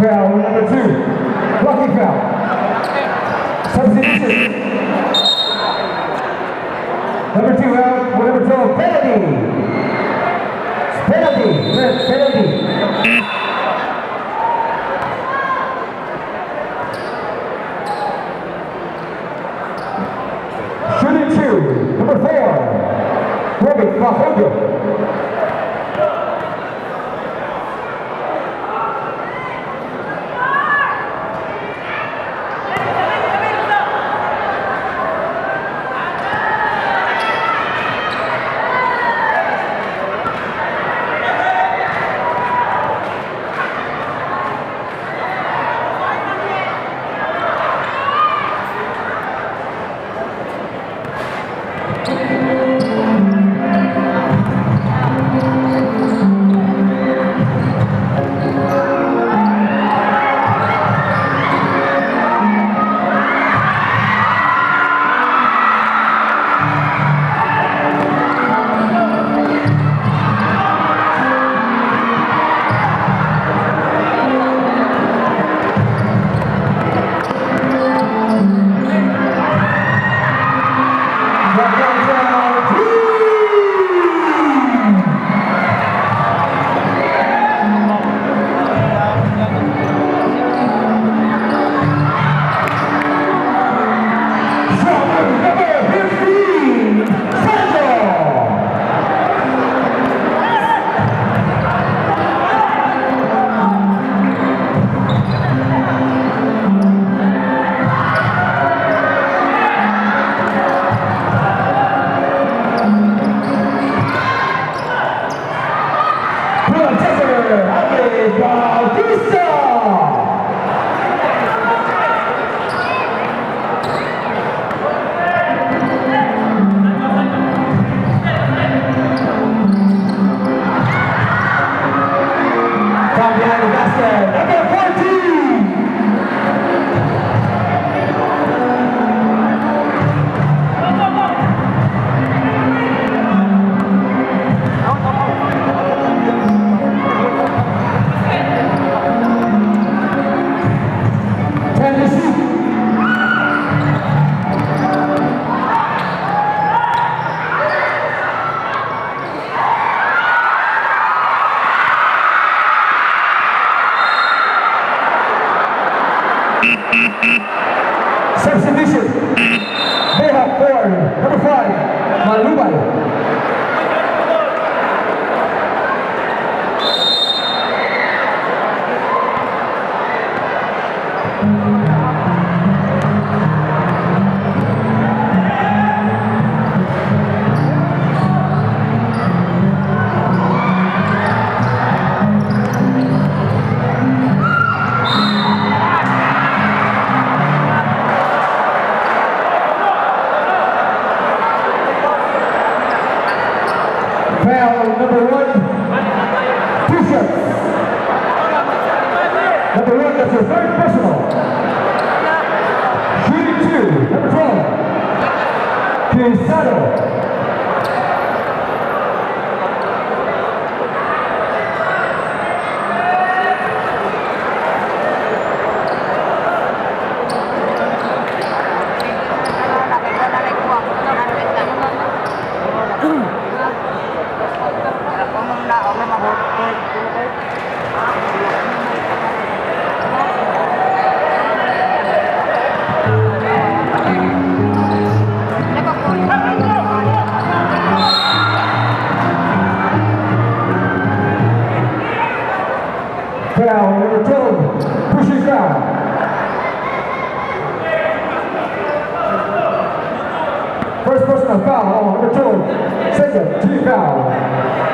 Foul number 2. Blocking foul. Substitution. Number 2 out for number 12. Penalty. Penalty. Red penalty. Shooting 2. Number 4. Robert Fajondo. Substitution. Bayhawk 4, number 5, Malubay. Foul number 1, 2 shots. Number 1, that's your third personal. Shooting 2, number 12, Quezado. Foul number 12, pushing foul. First personal foul on number 12, second team foul.